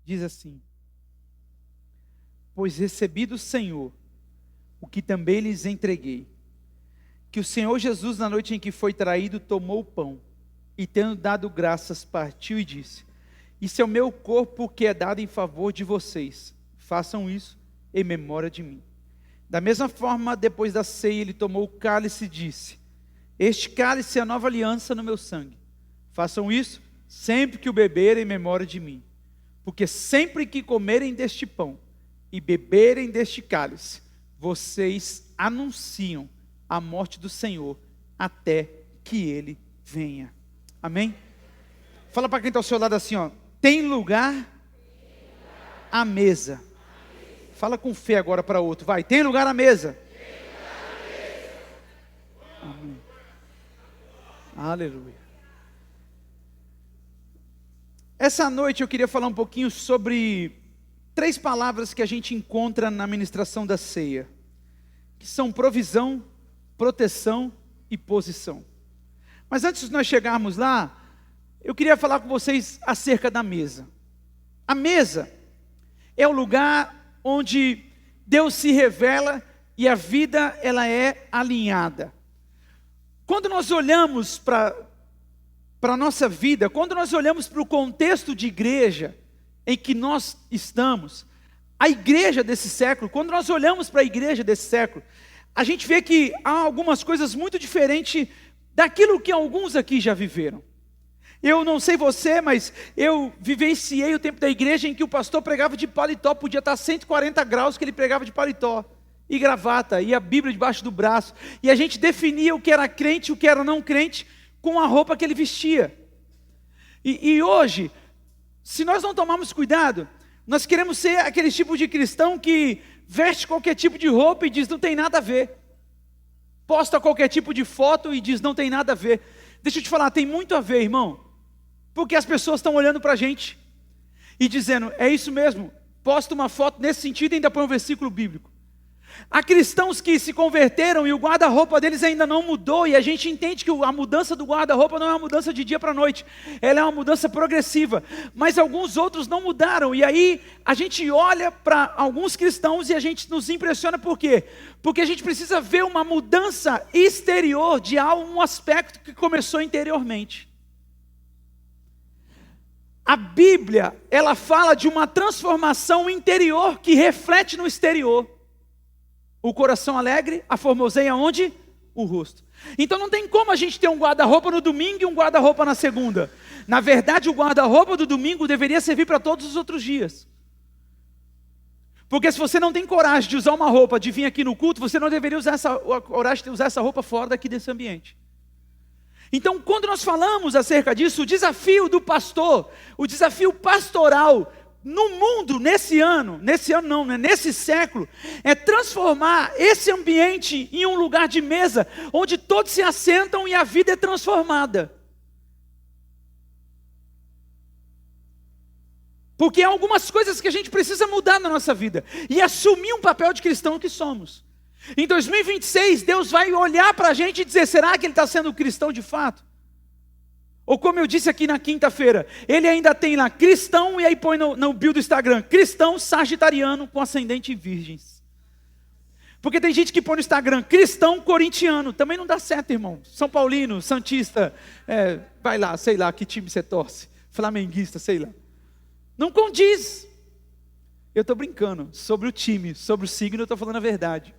diz assim: pois recebi do Senhor o que também lhes entreguei, que o Senhor Jesus, na noite em que foi traído, tomou o pão, e tendo dado graças, partiu e disse: isso é o meu corpo que é dado em favor de vocês, façam isso em memória de mim. Da mesma forma, depois da ceia, ele tomou o cálice e disse: este cálice é a nova aliança no meu sangue, façam isso sempre que o beberem em memória de mim, porque sempre que comerem deste pão e beberem deste cálice, vocês anunciam a morte do Senhor até que Ele venha. Amém? Fala para quem está ao seu lado assim, ó: tem lugar à mesa. Fala com fé agora para outro, vai: tem lugar à mesa. Amém. Aleluia. Essa noite eu queria falar um pouquinho sobre 3 palavras que a gente encontra na ministração da ceia, que são provisão, proteção e posição. Mas antes de nós chegarmos lá, eu queria falar com vocês acerca da mesa. A mesa é o lugar onde Deus se revela e a vida ela é alinhada. Quando nós olhamos para a nossa vida, quando nós olhamos para o contexto de igreja em que nós estamos, a igreja desse século, quando nós olhamos para a igreja desse século, a gente vê que há algumas coisas muito diferentes daquilo que alguns aqui já viveram. Eu não sei você, mas eu vivenciei o tempo da igreja em que o pastor pregava de paletó, podia estar 140 graus que ele pregava de paletó, e gravata, e a Bíblia debaixo do braço, e a gente definia o que era crente e o que era não crente, com a roupa que ele vestia. E hoje, se nós não tomarmos cuidado, nós queremos ser aquele tipo de cristão que veste qualquer tipo de roupa e diz não tem nada a ver, posta qualquer tipo de foto e diz não tem nada a ver. Deixa eu te falar, tem muito a ver, irmão, porque as pessoas estão olhando para a gente e dizendo, é isso mesmo, posta uma foto nesse sentido e ainda põe um versículo bíblico. Há cristãos que se converteram e o guarda-roupa deles ainda não mudou, e a gente entende que a mudança do guarda-roupa não é uma mudança de dia para noite, ela é uma mudança progressiva, mas alguns outros não mudaram, e aí a gente olha para alguns cristãos e a gente nos impressiona. Por quê? Porque a gente precisa ver uma mudança exterior de um aspecto que começou interiormente. A Bíblia, ela fala de uma transformação interior que reflete no exterior. O coração alegre, a formoseia onde? O rosto. Então não tem como a gente ter um guarda-roupa no domingo e um guarda-roupa na segunda. Na verdade, o guarda-roupa do domingo deveria servir para todos os outros dias. Porque se você não tem coragem de usar uma roupa, de vir aqui no culto, você não deveria usar coragem de usar essa roupa fora daqui desse ambiente. Então, quando nós falamos acerca disso, o desafio do pastor, o desafio pastoral, no mundo, nesse século, é transformar esse ambiente em um lugar de mesa, onde todos se assentam e a vida é transformada. Porque há algumas coisas que a gente precisa mudar na nossa vida, e assumir um papel de cristão que somos. Em 2026, Deus vai olhar para a gente e dizer, será que ele está sendo cristão de fato? Ou como eu disse aqui na quinta-feira, ele ainda tem lá cristão, e aí põe no bio do Instagram, cristão sagitariano com ascendente em virgens. Porque tem gente que põe no Instagram, cristão corintiano, também não dá certo, irmão. São Paulino, santista, vai lá, sei lá que time você torce, flamenguista, sei lá. Não condiz. Eu estou brincando, sobre o time, sobre o signo eu estou falando a verdade.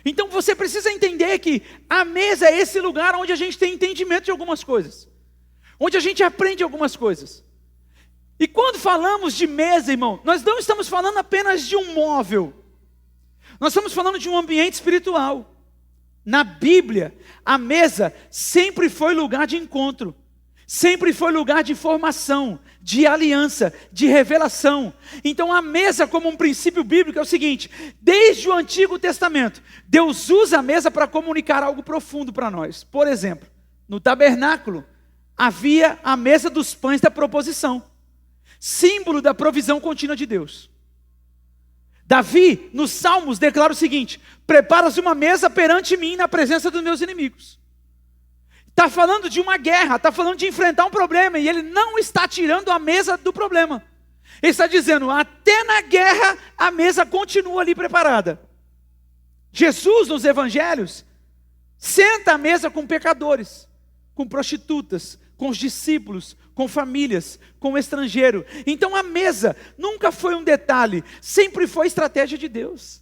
Então você precisa entender que a mesa é esse lugar onde a gente tem entendimento de algumas coisas, onde a gente aprende algumas coisas. E quando falamos de mesa, irmão, nós não estamos falando apenas de um móvel, nós estamos falando de um ambiente espiritual. Na Bíblia, a mesa sempre foi lugar de encontro, sempre foi lugar de formação, de aliança, de revelação. Então a mesa como um princípio bíblico é o seguinte: desde o Antigo Testamento, Deus usa a mesa para comunicar algo profundo para nós. Por exemplo, no tabernáculo, havia a mesa dos pães da proposição, símbolo da provisão contínua de Deus. Davi, nos Salmos, declara o seguinte: preparas uma mesa perante mim na presença dos meus inimigos. Está falando de uma guerra, está falando de enfrentar um problema, e ele não está tirando a mesa do problema. Ele está dizendo, até na guerra a mesa continua ali preparada. Jesus nos evangelhos senta à mesa com pecadores, com prostitutas, com os discípulos, com famílias, com o estrangeiro. Então a mesa nunca foi um detalhe, sempre foi estratégia de Deus.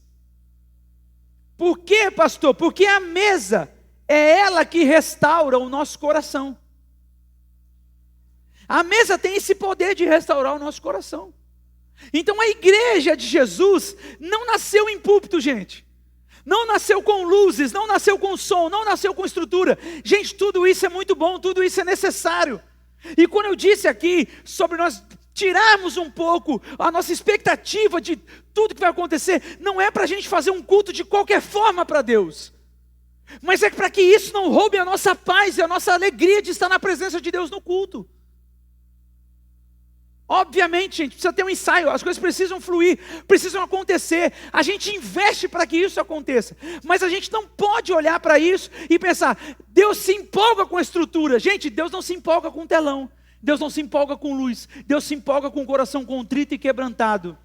Por quê, pastor? Porque a mesa é ela que restaura o nosso coração. A mesa tem esse poder de restaurar o nosso coração. Então a igreja de Jesus não nasceu em púlpito, gente. Não nasceu com luzes, não nasceu com som, não nasceu com estrutura. Gente, tudo isso é muito bom, tudo isso é necessário. E quando eu disse aqui sobre nós tirarmos um pouco a nossa expectativa de tudo que vai acontecer, não é para a gente fazer um culto de qualquer forma para Deus, mas é para que isso não roube a nossa paz e a nossa alegria de estar na presença de Deus no culto. Obviamente, gente, precisa ter um ensaio, as coisas precisam fluir, precisam acontecer, a gente investe para que isso aconteça, mas a gente não pode olhar para isso e pensar, Deus se empolga com a estrutura. Gente, Deus não se empolga com telão, Deus não se empolga com luz, Deus se empolga com o coração contrito e quebrantado.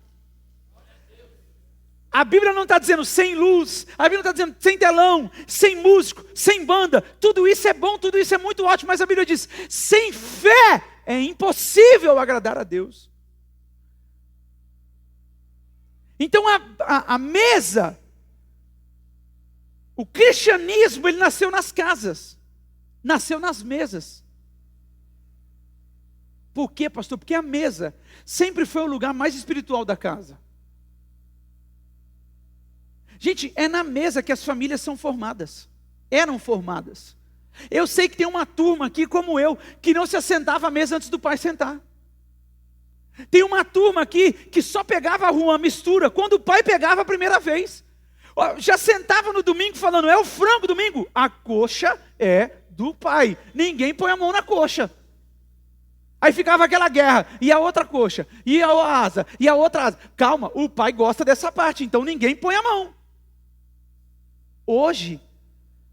A Bíblia não está dizendo sem luz, a Bíblia não está dizendo sem telão, sem músico, sem banda, tudo isso é bom, tudo isso é muito ótimo, mas a Bíblia diz, sem fé é impossível agradar a Deus. Então a mesa, o cristianismo, ele nasceu nas casas, nasceu nas mesas. Por quê, pastor? Porque a mesa sempre foi o lugar mais espiritual da casa. Gente, é na mesa que as famílias são formadas, eram formadas. Eu sei que tem uma turma aqui como eu, que não se assentava à mesa antes do pai sentar. Tem uma turma aqui que só pegava uma mistura quando o pai pegava a primeira vez. Já sentava no domingo falando, é o frango domingo? A coxa é do pai, ninguém põe a mão na coxa. Aí ficava aquela guerra, e a outra coxa, e a asa, e a outra asa. Calma, o pai gosta dessa parte, então ninguém põe a mão. Hoje,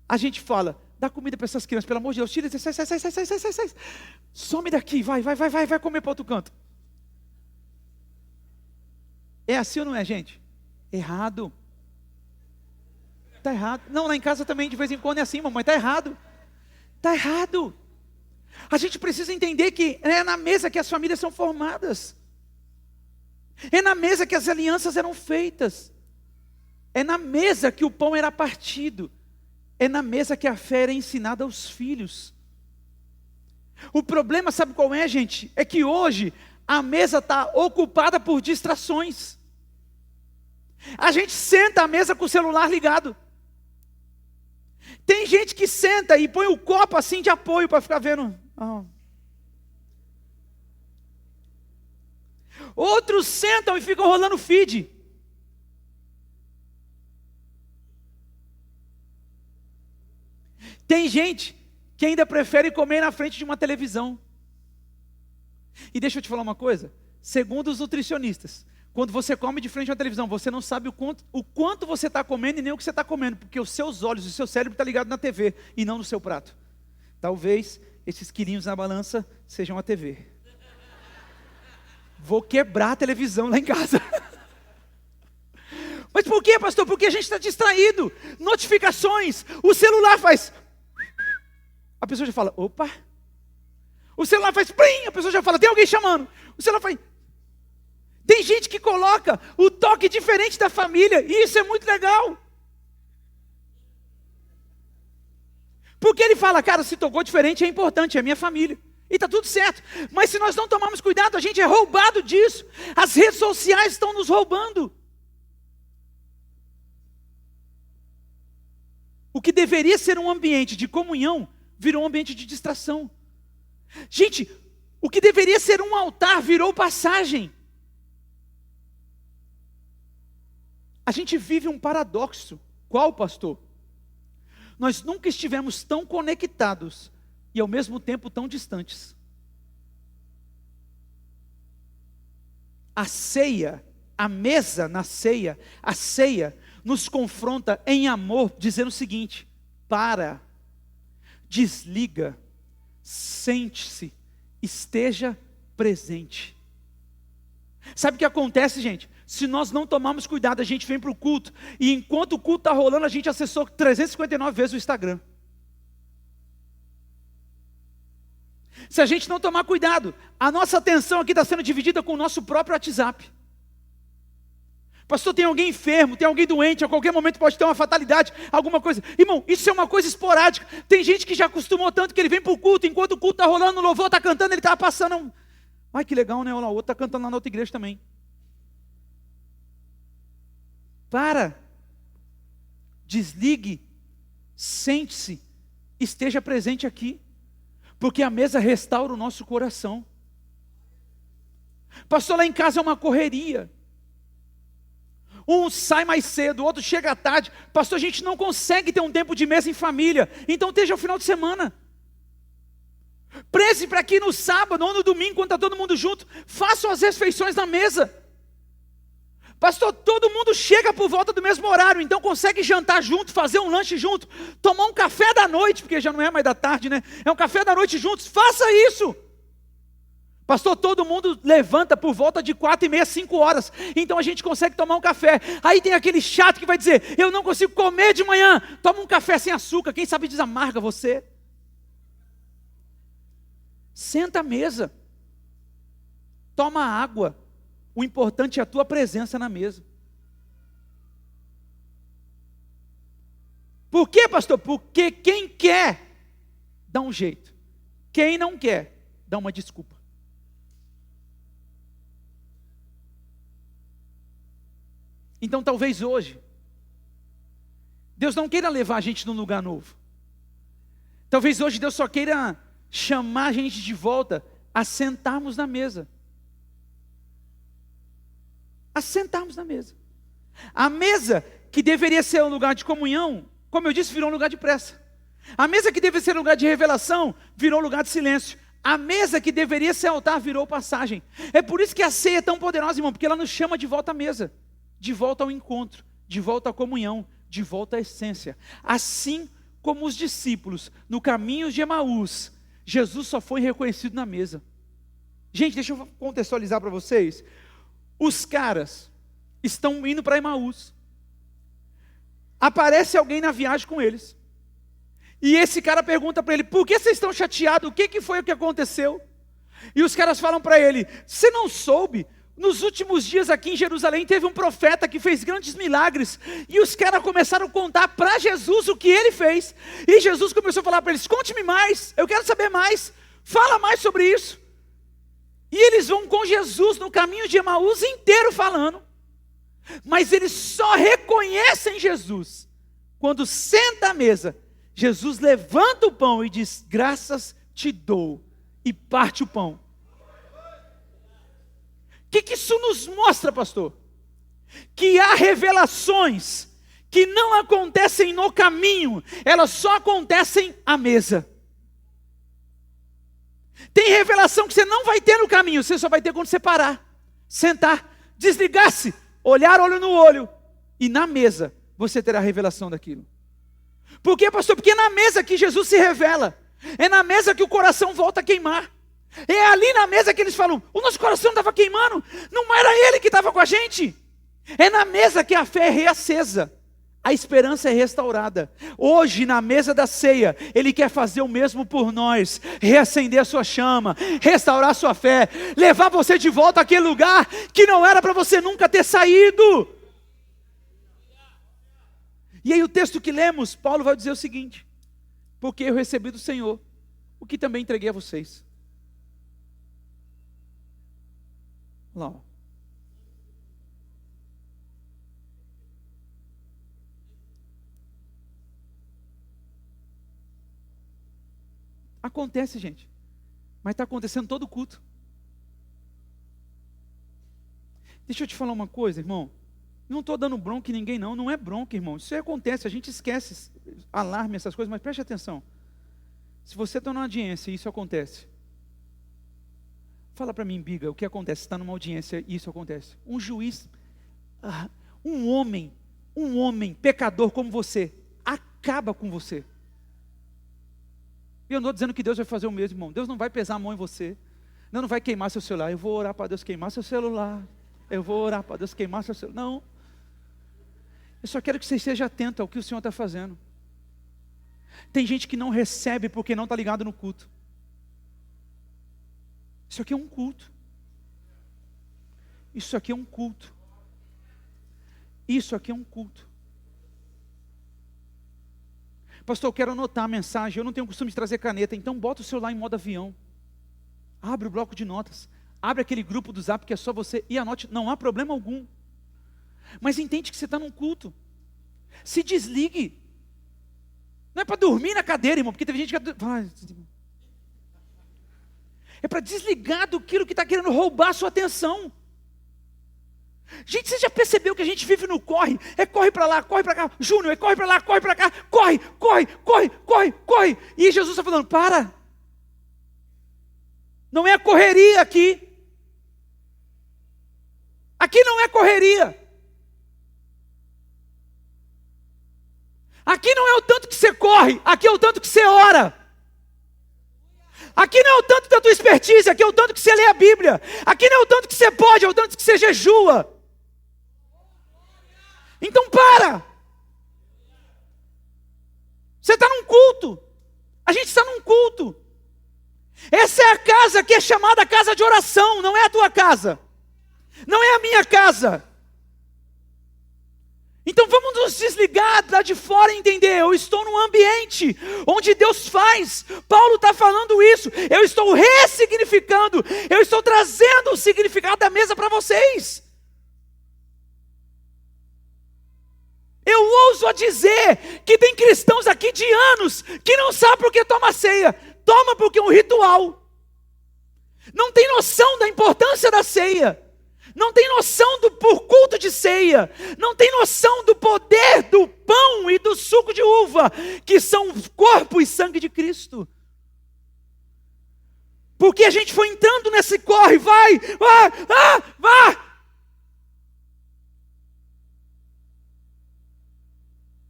a gente fala, dá comida para essas crianças, pelo amor de Deus, tira, sai. Some daqui, vai comer para outro canto. É assim ou não é, gente? Errado. Está errado. Não, lá em casa também de vez em quando é assim, mamãe, está errado. Está errado. A gente precisa entender que é na mesa que as famílias são formadas. É na mesa que as alianças eram feitas. É na mesa que o pão era partido. É na mesa que a fé era ensinada aos filhos. O problema, sabe qual é, gente? É que hoje a mesa está ocupada por distrações. A gente senta à mesa com o celular ligado. Tem gente que senta e põe o copo assim de apoio para ficar vendo. Outros sentam e ficam rolando feed. Tem gente que ainda prefere comer na frente de uma televisão. E deixa eu te falar uma coisa, segundo os nutricionistas, quando você come de frente a uma televisão, você não sabe o quanto você está comendo e nem o que você está comendo, porque os seus olhos e o seu cérebro estão ligados na TV e não no seu prato. Talvez esses quilinhos na balança sejam a TV. Vou quebrar a televisão lá em casa. Mas por quê, pastor? Porque a gente está distraído. Notificações, o celular faz... A pessoa já fala, opa. O celular faz plim, a pessoa já fala, tem alguém chamando. O celular faz... Tem gente que coloca o toque diferente da família, e isso é muito legal. Porque ele fala, cara, se tocou diferente é importante, é minha família. E está tudo certo. Mas se nós não tomarmos cuidado, a gente é roubado disso. As redes sociais estão nos roubando. O que deveria ser um ambiente de comunhão, virou um ambiente de distração. Gente, o que deveria ser um altar, virou passagem. A gente vive um paradoxo. Qual, pastor? Nós nunca estivemos tão conectados e ao mesmo tempo tão distantes. A ceia, a mesa na ceia, a ceia nos confronta em amor, dizendo o seguinte: para, desliga, sente-se, esteja presente. Sabe o que acontece, gente? Se nós não tomarmos cuidado, a gente vem para o culto, e enquanto o culto está rolando, a gente acessou 359 vezes o Instagram. Se a gente não tomar cuidado, a nossa atenção aqui está sendo dividida com o nosso próprio WhatsApp. Pastor, tem alguém enfermo, tem alguém doente, a qualquer momento pode ter uma fatalidade, alguma coisa. Irmão, isso é uma coisa esporádica. Tem gente que já acostumou tanto que ele vem para o culto, enquanto o culto está rolando, o louvor está cantando, ele está passando. Ai, que legal, né? Olha lá, o outro está cantando lá na outra igreja também. Para. Desligue. Sente-se. Esteja presente aqui. Porque a mesa restaura o nosso coração. Pastor, lá em casa é uma correria. Um sai mais cedo, o outro chega tarde. Pastor, a gente não consegue ter um tempo de mesa em família. Então esteja ao final de semana. Preze para que no sábado ou no domingo, quando está todo mundo junto, façam as refeições na mesa. Pastor, todo mundo chega por volta do mesmo horário, então consegue jantar junto, fazer um lanche junto, tomar um café da noite, porque já não é mais da tarde, né? É um café da noite juntos, faça isso. Pastor, todo mundo levanta por volta de 4h30, 5 horas, então a gente consegue tomar um café. Aí tem aquele chato que vai dizer, eu não consigo comer de manhã, toma um café sem açúcar, quem sabe desamarga você. Senta à mesa, toma água. O importante é a tua presença na mesa. Por quê, pastor? Porque quem quer, dá um jeito. Quem não quer, dá uma desculpa. Então talvez hoje, Deus não queira levar a gente num lugar novo. Talvez hoje Deus só queira chamar a gente de volta a sentarmos na mesa. A sentarmos na mesa. A mesa que deveria ser um lugar de comunhão, como eu disse, virou um lugar de pressa. A mesa que deveria ser um lugar de revelação, virou um lugar de silêncio. A mesa que deveria ser altar, virou passagem. É por isso que a ceia é tão poderosa, irmão, porque ela nos chama de volta à mesa, de volta ao encontro, de volta à comunhão, de volta à essência. Assim como os discípulos, no caminho de Emaús, Jesus só foi reconhecido na mesa. Gente, deixa eu contextualizar para vocês. Os caras estão indo para Emaús. Aparece alguém na viagem com eles. E esse cara pergunta para ele, por que vocês estão chateados? O que foi o que aconteceu? E os caras falam para ele, você não soube? Nos últimos dias aqui em Jerusalém teve um profeta que fez grandes milagres. E os caras começaram a contar para Jesus o que ele fez. E Jesus começou a falar para eles, conte-me mais, eu quero saber mais. Fala mais sobre isso. E eles vão com Jesus no caminho de Emaús inteiro falando. Mas eles só reconhecem Jesus quando senta à mesa. Jesus levanta o pão e diz, graças te dou, e parte o pão. O que isso nos mostra, pastor? Que há revelações que não acontecem no caminho, elas só acontecem à mesa. Tem revelação que você não vai ter no caminho, você só vai ter quando você parar, sentar, desligar-se, olhar olho no olho, e na mesa você terá a revelação daquilo. Por quê, pastor? Porque é na mesa que Jesus se revela, é na mesa que o coração volta a queimar, é ali na mesa que eles falam, o nosso coração estava queimando, não era ele que estava com a gente, é na mesa que a fé é reacesa, a esperança é restaurada. Hoje na mesa da ceia, Ele quer fazer o mesmo por nós, reacender a sua chama, restaurar a sua fé, levar você de volta àquele lugar que não era para você nunca ter saído. E aí o texto que lemos, Paulo vai dizer o seguinte, porque eu recebi do Senhor, o que também entreguei a vocês. Olha lá, ó. Acontece, gente, mas está acontecendo todo culto. Deixa eu te falar uma coisa, irmão. Não estou dando bronca em ninguém, não. Não é bronca, irmão. Isso aí acontece, a gente esquece alarme, essas coisas, mas preste atenção. Se você está numa audiência e isso acontece, fala para mim, Biga, o que acontece? Você está numa audiência e isso acontece. Um juiz, um homem pecador como você, acaba com você. E eu não estou dizendo que Deus vai fazer o mesmo, irmão. Deus não vai pesar a mão em você. Não vai queimar seu celular. Eu vou orar para Deus queimar seu celular. Eu vou orar para Deus queimar seu celular. Não. Eu só quero que você esteja atento ao que o Senhor está fazendo. Tem gente que não recebe porque não está ligado no culto. Isso aqui é um culto. Isso aqui é um culto. Isso aqui é um culto. Pastor, eu quero anotar a mensagem. Eu não tenho o costume de trazer caneta. Então bota o celular em modo avião. Abre o bloco de notas. Abre aquele grupo do Zap que é só você e anote. Não há problema algum. Mas entende que você está num culto. Se desligue. Não é para dormir na cadeira, irmão. Porque teve gente que... É para desligar daquilo que está querendo roubar a sua atenção. Gente, você já percebeu que a gente vive no corre? É corre para lá, corre para cá. Júnior, é corre para lá, corre para cá. Corre, corre, corre, corre, corre. E Jesus está falando, para. Não é a correria aqui. Aqui não é correria. Aqui não é o tanto que você corre, aqui é o tanto que você ora. Aqui não é o tanto da tua expertise, aqui é o tanto que você lê a Bíblia. Aqui não é o tanto que você pode, é o tanto que você jejua. Então para. Você está num culto. A gente está num culto. Essa é a casa que é chamada casa de oração, não é a tua casa. Não é a minha casa. Então vamos nos desligar lá de fora e entender, eu estou num ambiente onde Deus faz. Paulo está falando isso, eu estou ressignificando, eu estou trazendo o significado da mesa para vocês. Eu ouso a dizer que tem cristãos aqui de anos que não sabem por que toma ceia. Toma porque é um ritual. Não tem noção da importância da ceia. Não tem noção do culto de ceia. Não tem noção do poder do pão e do suco de uva, que são corpo e sangue de Cristo. Porque a gente foi entrando nesse corre, vai.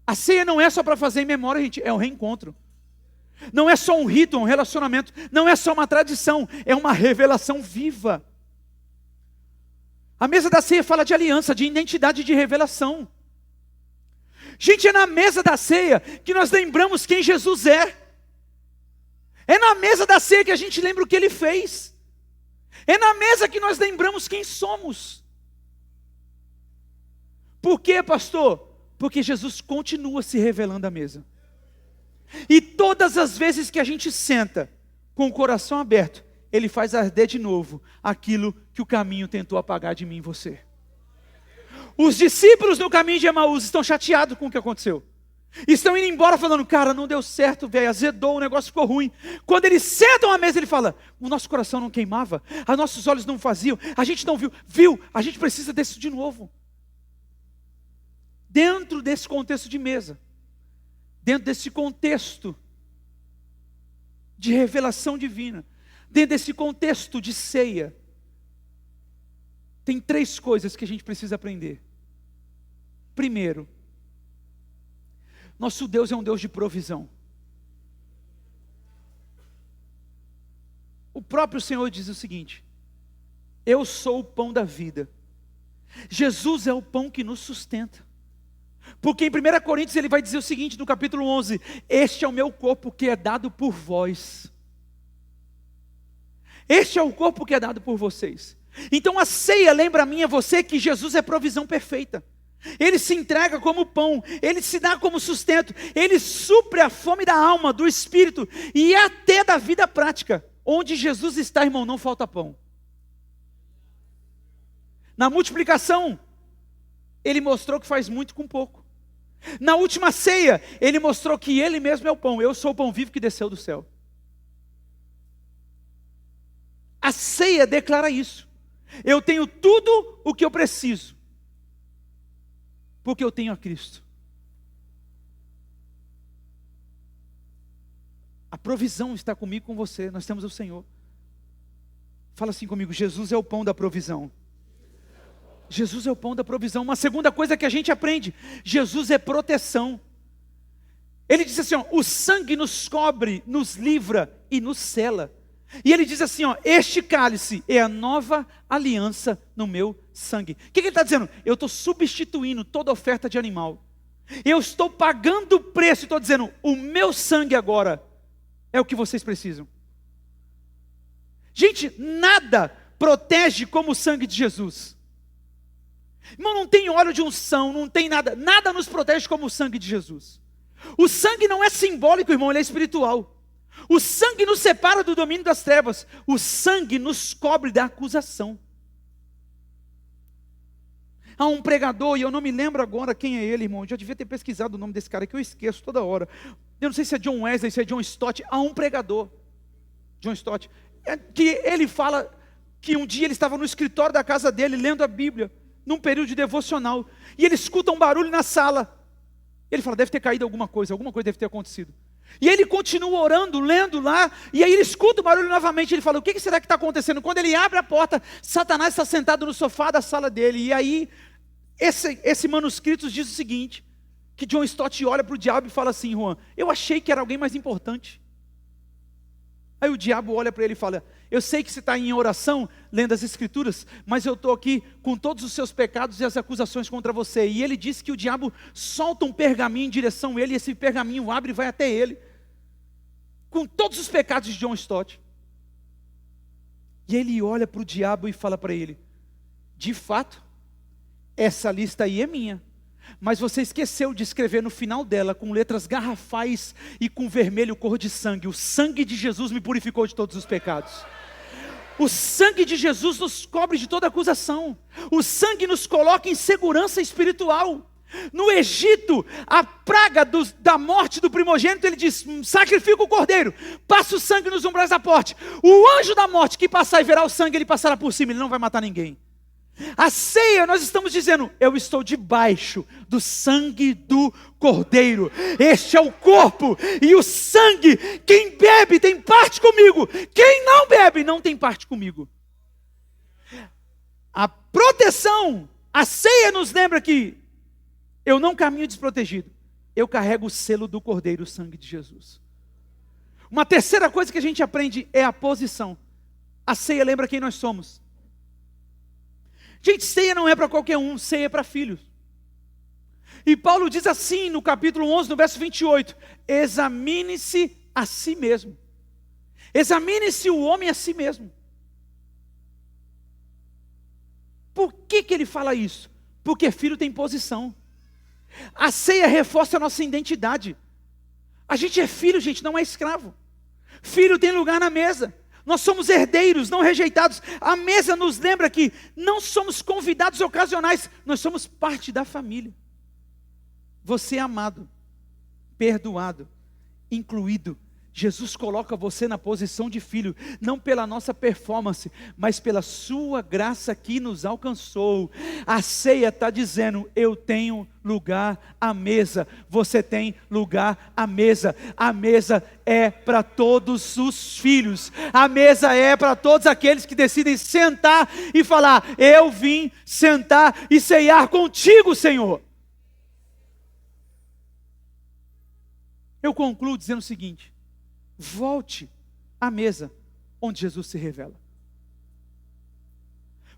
A ceia não é só para fazer em memória, gente, é um reencontro. Não é só um rito, um relacionamento. Não é só uma tradição, é uma revelação viva. A mesa da ceia fala de aliança, de identidade, de revelação. Gente, é na mesa da ceia que nós lembramos quem Jesus é. É na mesa da ceia que a gente lembra o que Ele fez. É na mesa que nós lembramos quem somos. Por quê, pastor? Porque Jesus continua se revelando à mesa. E todas as vezes que a gente senta com o coração aberto, Ele faz arder de novo aquilo que o caminho tentou apagar de mim e você. Os discípulos no caminho de Emaús estão chateados com o que aconteceu. Estão indo embora falando, cara, não deu certo, velho, azedou, o negócio ficou ruim. Quando eles sentam à mesa, ele fala, o nosso coração não queimava, os nossos olhos não faziam, a gente não viu, a gente precisa disso de novo. Dentro desse contexto de mesa, dentro desse contexto de revelação divina, dentro desse contexto de ceia, tem 3 coisas que a gente precisa aprender. Primeiro, nosso Deus é um Deus de provisão. O próprio Senhor diz o seguinte, eu sou o pão da vida. Jesus é o pão que nos sustenta. Porque em 1 Coríntios ele vai dizer o seguinte, no capítulo 11, este é o meu corpo que é dado por vós. Este é o corpo que é dado por vocês. Então a ceia lembra a mim e a você que Jesus é provisão perfeita. Ele se entrega como pão, Ele se dá como sustento, Ele supre a fome da alma, do espírito e até da vida prática. Onde Jesus está, irmão, não falta pão. Na multiplicação, Ele mostrou que faz muito com pouco. Na última ceia, Ele mostrou que Ele mesmo é o pão. Eu sou o pão vivo que desceu do céu. A ceia declara isso. Eu tenho tudo o que eu preciso, porque eu tenho a Cristo. A provisão está comigo, com você, nós temos o Senhor. Fala assim comigo, Jesus é o pão da provisão. Jesus é o pão da provisão. Uma segunda coisa que a gente aprende, Jesus é proteção. Ele diz assim, ó, o sangue nos cobre, nos livra e nos sela. E ele diz assim, ó, este cálice é a nova aliança no meu sangue. O que ele está dizendo? Eu estou substituindo toda oferta de animal. Eu estou pagando o preço e estou dizendo, o meu sangue agora é o que vocês precisam. Gente, nada protege como o sangue de Jesus. Irmão, não tem óleo de unção, não tem nada. Nada nos protege como o sangue de Jesus. O sangue não é simbólico, irmão, ele é espiritual. O sangue nos separa do domínio das trevas. O sangue nos cobre da acusação. Há um pregador, e eu não me lembro agora quem é ele, irmão. Eu já devia ter pesquisado o nome desse cara, que eu esqueço toda hora. Eu não sei se é John Wesley, se é John Stott. Há um pregador, John Stott, que ele fala que um dia ele estava no escritório da casa dele, lendo a Bíblia, num período de devocional, e ele escuta um barulho na sala. Ele fala, deve ter caído alguma coisa deve ter acontecido. E ele continua orando, lendo lá, e aí ele escuta o barulho novamente, ele fala, o que será que está acontecendo? Quando ele abre a porta, Satanás está sentado no sofá da sala dele, e aí, esse manuscrito diz o seguinte, que John Stott olha para o diabo e fala assim, Juan, eu achei que era alguém mais importante. Aí o diabo olha para ele e fala, eu sei que você está em oração, lendo as escrituras, mas eu estou aqui com todos os seus pecados e as acusações contra você. E ele disse que o diabo solta um pergaminho em direção a ele, e esse pergaminho abre e vai até ele, com todos os pecados de John Stott. E ele olha para o diabo e fala para ele, de fato, essa lista aí é minha, mas você esqueceu de escrever no final dela, com letras garrafais e com vermelho cor de sangue, o sangue de Jesus me purificou de todos os pecados. O sangue de Jesus nos cobre de toda acusação. O sangue nos coloca em segurança espiritual. No Egito, a praga da morte do primogênito, ele diz, sacrifica o cordeiro, passa o sangue nos umbrais da porta. O anjo da morte que passar e verá o sangue, ele passará por cima, ele não vai matar ninguém. A ceia, nós estamos dizendo, eu estou debaixo do sangue do cordeiro. Este é o corpo e o sangue. Quem bebe tem parte comigo, quem não bebe não tem parte comigo. A proteção, a ceia nos lembra que eu não caminho desprotegido, eu carrego o selo do cordeiro, o sangue de Jesus. Uma terceira coisa que a gente aprende é a posição. A ceia lembra quem nós somos. Gente, ceia não é para qualquer um, ceia é para filhos. E Paulo diz assim no capítulo 11, no verso 28, examine-se a si mesmo. Examine-se o homem a si mesmo. Por que ele fala isso? Porque filho tem posição. A ceia reforça a nossa identidade. A gente é filho, gente, não é escravo. Filho tem lugar na mesa. Nós somos herdeiros, não rejeitados. A mesa nos lembra que não somos convidados ocasionais, nós somos parte da família. Você é amado, perdoado, incluído. Jesus coloca você na posição de filho, não pela nossa performance, mas pela sua graça que nos alcançou. A ceia está dizendo, eu tenho lugar à mesa, você tem lugar à mesa. A mesa é para todos os filhos, a mesa é para todos aqueles que decidem sentar e falar, eu vim sentar e ceiar contigo, Senhor. Eu concluo dizendo o seguinte, volte à mesa onde Jesus se revela.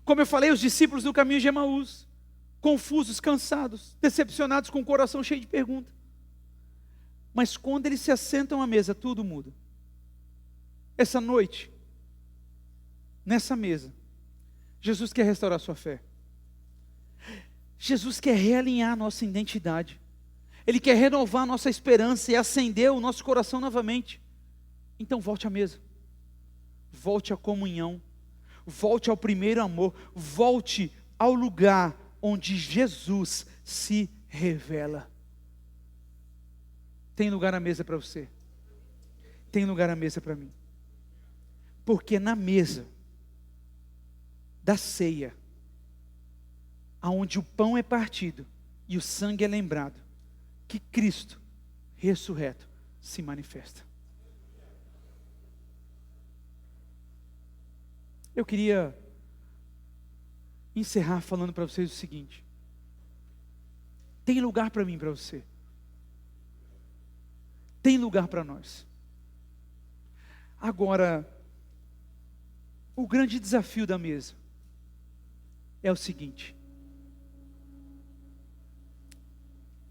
Como eu falei, os discípulos no caminho de Emaús, confusos, cansados, decepcionados, com o coração cheio de perguntas. Mas quando eles se assentam à mesa, tudo muda. Essa noite, nessa mesa, Jesus quer restaurar a sua fé. Jesus quer realinhar a nossa identidade. Ele quer renovar a nossa esperança e acender o nosso coração novamente. Então volte à mesa, volte à comunhão, volte ao primeiro amor, volte ao lugar onde Jesus se revela. Tem lugar à mesa para você, tem lugar à mesa para mim, porque na mesa da ceia, aonde o pão é partido e o sangue é lembrado, que Cristo ressurreto se manifesta. Eu queria encerrar falando para vocês o seguinte, tem lugar para mim e para você, tem lugar para nós. Agora, O grande desafio da mesa é o seguinte.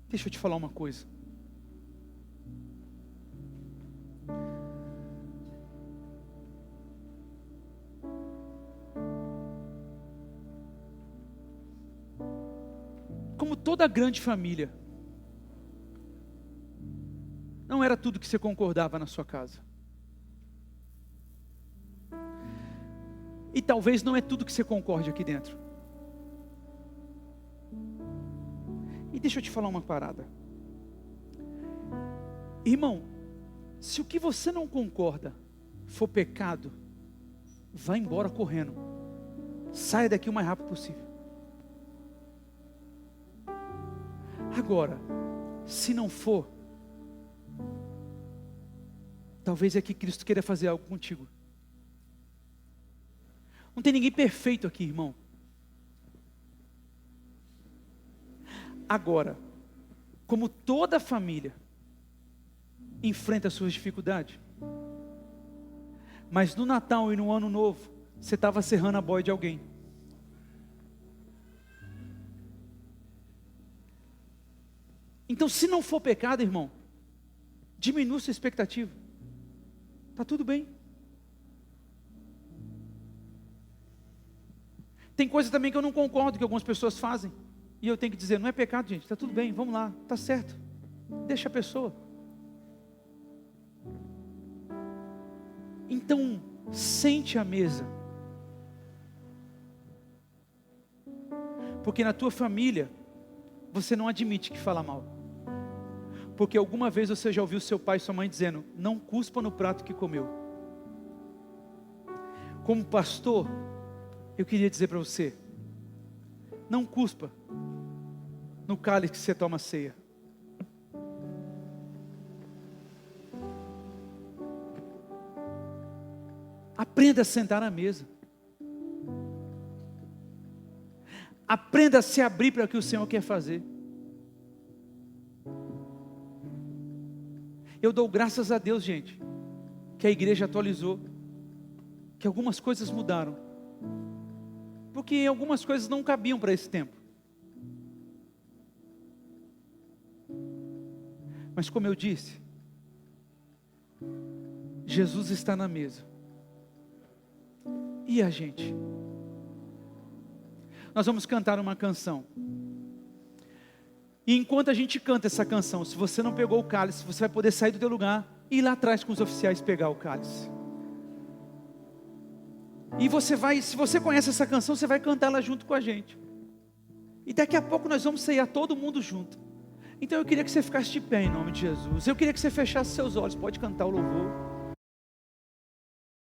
Deixa eu te falar uma coisa. Como toda grande família, não era tudo que você concordava na sua casa. E talvez não é tudo que você concorde aqui dentro. E deixa eu te falar uma parada. Irmão, se o que você não concorda for pecado, vá embora correndo. Saia daqui o mais rápido possível. Agora, se não for, talvez é que Cristo queira fazer algo contigo. Não tem ninguém perfeito aqui, irmão. Agora, como toda família enfrenta suas dificuldades, mas no Natal e no Ano Novo, você estava serrando a boia de alguém. Então, se não for pecado, irmão, diminua sua expectativa. Está tudo bem. Tem coisa também que eu não concordo que algumas pessoas fazem. E eu tenho que dizer, não é pecado, gente, está tudo bem, vamos lá, está certo. Deixa a pessoa. Então, sente à mesa. Porque na tua família, você não admite que fala mal. Porque alguma vez você já ouviu seu pai e sua mãe dizendo, não cuspa no prato que comeu. Como pastor, eu queria dizer para você, não cuspa no cálice que você toma ceia. Aprenda a sentar na mesa. Aprenda a se abrir para o que o Senhor quer fazer. Eu dou graças a Deus, gente, que a igreja atualizou, que algumas coisas mudaram, porque algumas coisas não cabiam para esse tempo. Mas como eu disse, Jesus está na mesa. E a gente? Nós vamos cantar uma canção. E enquanto a gente canta essa canção, se você não pegou o cálice, você vai poder sair do teu lugar e ir lá atrás com os oficiais pegar o cálice. E você vai, se você conhece essa canção, você vai cantar ela junto com a gente. E daqui a pouco nós vamos ceiar todo mundo junto. Então eu queria que você ficasse de pé em nome de Jesus. Eu queria que você fechasse seus olhos, pode cantar o louvor.